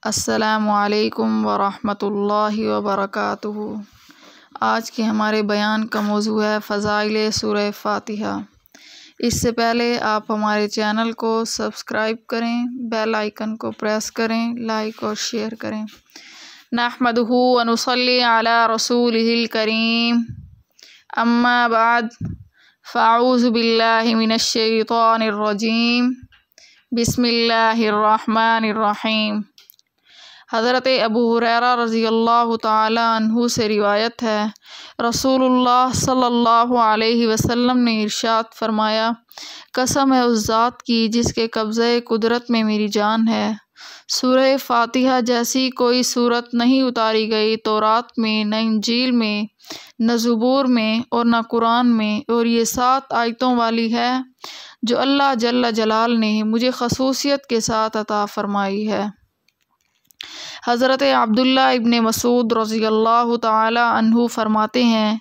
السلام علیکم ورحمۃ اللہ وبرکاتہ۔ آج کے ہمارے بیان کا موضوع ہے فضائل سورہ فاتحہ۔ اس سے پہلے آپ ہمارے چینل کو سبسکرائب کریں، بیل آئیکن کو پریس کریں، لائک اور شیئر کریں۔ نحمدہ ونصلی علی رسولہ الکریم، اما بعد فاعوذ باللہ من الشیطان الرجیم، بسم اللہ الرحمن الرحیم۔ حضرت ابو ہریرہ رضی اللہ تعالی عنہ سے روایت ہے، رسول اللہ صلی اللہ علیہ وسلم نے ارشاد فرمایا، قسم ہے اس ذات کی جس کے قبضۂ قدرت میں میری جان ہے، سورہ فاتحہ جیسی کوئی صورت نہیں اتاری گئی تورات میں، نہ انجیل میں، نہ زبور میں اور نہ قرآن میں، اور یہ 7 آیتوں والی ہے جو اللہ جل جلال نے مجھے خصوصیت کے ساتھ عطا فرمائی ہے۔ حضرت عبداللہ ابن مسعود رضی اللہ تعالی عنہ فرماتے ہیں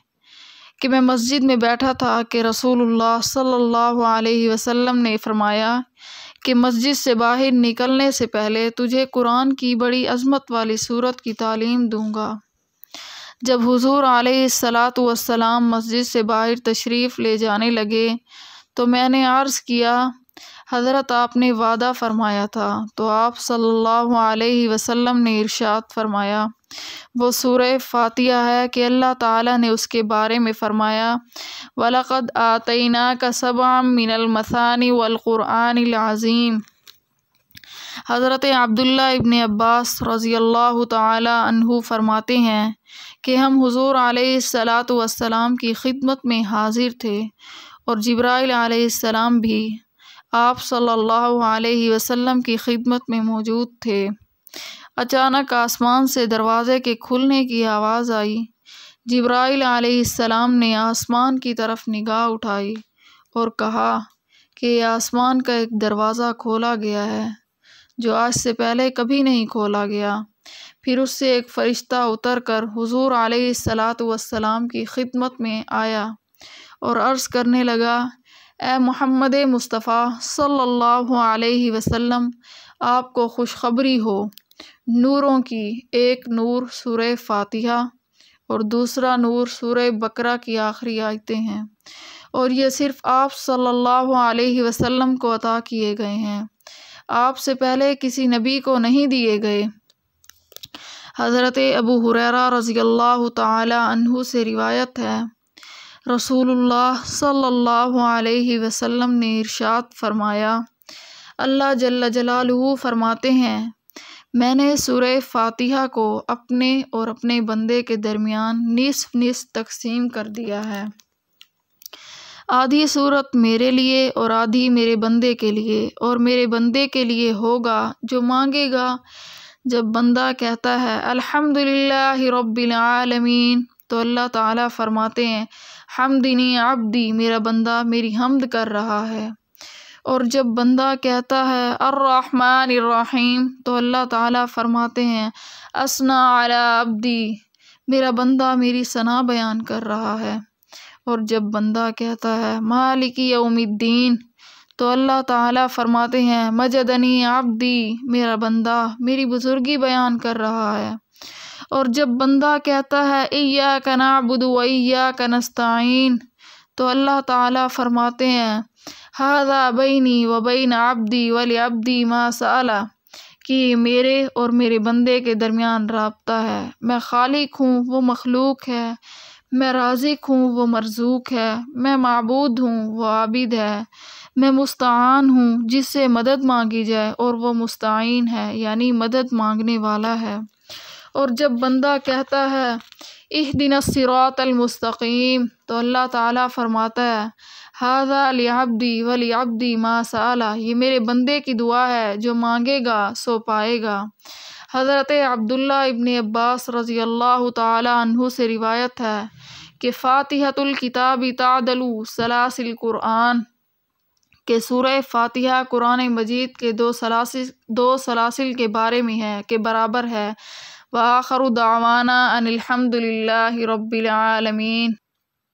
کہ میں مسجد میں بیٹھا تھا کہ رسول اللہ صلی اللہ علیہ وسلم نے فرمایا کہ مسجد سے باہر نکلنے سے پہلے تجھے قرآن کی بڑی عظمت والی سورت کی تعلیم دوں گا۔ جب حضور علیہ السلام مسجد سے باہر تشریف لے جانے لگے تو میں نے عرض کیا، حضرت آپ نے وعدہ فرمایا تھا، تو آپ صلی اللہ علیہ وسلم نے ارشاد فرمایا، وہ سورہ فاتحہ ہے کہ اللہ تعالیٰ نے اس کے بارے میں فرمایا، وَلَقَدْ آتَيْنَاكَ سَبْعًا مِّنَ الْمَثَانِي وَالْقُرْآنِ الْعَظِيمِ۔ حضرت عبداللہ ابن عباس رضی اللہ تعالی عنہ فرماتے ہیں کہ ہم حضور علیہ السلام کی خدمت میں حاضر تھے اور جبرائیل علیہ السلام بھی آپ صلی اللہ علیہ وسلم کی خدمت میں موجود تھے۔ اچانک آسمان سے دروازے کے کھلنے کی آواز آئی۔ جبرائیل علیہ السلام نے آسمان کی طرف نگاہ اٹھائی اور کہا کہ یہ آسمان کا ایک دروازہ کھولا گیا ہے جو آج سے پہلے کبھی نہیں کھولا گیا۔ پھر اس سے ایک فرشتہ اتر کر حضور علیہ السلام کی خدمت میں آیا اور عرض کرنے لگا، اے محمد مصطفیٰ صلی اللہ علیہ وسلم، آپ کو خوشخبری ہو، نوروں کی ایک نور سورہ فاتحہ اور دوسرا نور سورہ بقرہ کی آخری آیتیں ہیں، اور یہ صرف آپ صلی اللہ علیہ وسلم کو عطا کیے گئے ہیں، آپ سے پہلے کسی نبی کو نہیں دیے گئے۔ حضرت ابو ہریرہ رضی اللہ تعالی عنہ سے روایت ہے، رسول اللہ صلی اللہ علیہ وسلم نے ارشاد فرمایا، اللہ جل جلالہ فرماتے ہیں، میں نے سورہ فاتحہ کو اپنے اور اپنے بندے کے درمیان نصف نصف تقسیم کر دیا ہے، آدھی صورت میرے لیے اور آدھی میرے بندے کے لیے، اور میرے بندے کے لیے ہوگا جو مانگے گا۔ جب بندہ کہتا ہے الحمدللہ رب العالمین تو اللہ تعالیٰ فرماتے ہیں، حمدنی عبدی، میرا بندہ میری حمد کر رہا ہے۔ اور جب بندہ کہتا ہے الرحمن الرحیم تو اللہ تعالیٰ فرماتے ہیں، اثنا علی عبدی، میرا بندہ میری ثنا بیان کر رہا ہے۔ اور جب بندہ کہتا ہے مالک یوم الدین تو اللہ تعالیٰ فرماتے ہیں، مجدنی عبدی، میرا بندہ میری بزرگی بیان کر رہا ہے۔ اور جب بندہ کہتا ہے ایاک نعبد و ایاک نستعین تو اللہ تعالیٰ فرماتے ہیں، ھذا بینی و بین عبدی ولعبدی ما سأل، کہ میرے اور میرے بندے کے درمیان رابطہ ہے، میں خالق ہوں وہ مخلوق ہے، میں رازق ہوں وہ مرزوق ہے، میں معبود ہوں وہ عابد ہے، میں مستعان ہوں جس سے مدد مانگی جائے اور وہ مستعین ہے یعنی مدد مانگنے والا ہے۔ اور جب بندہ کہتا ہے اہدنا الصراط المستقیم تو اللہ تعالیٰ فرماتا ہے، ھذا لعبدی ولعبدی ما سأل، یہ میرے بندے کی دعا ہے، جو مانگے گا سو پائے گا۔ حضرت عبداللہ ابن عباس رضی اللہ تعالی عنہ سے روایت ہے کہ فاتحۃ الکتاب تعدل ثلاث القرآن، کہ سورہ فاتحہ قرآن مجید کے دو سلاسل کے بارے میں ہے کہ برابر ہے۔ وآخر دعوانا ان الحمد للہ رب العالمین۔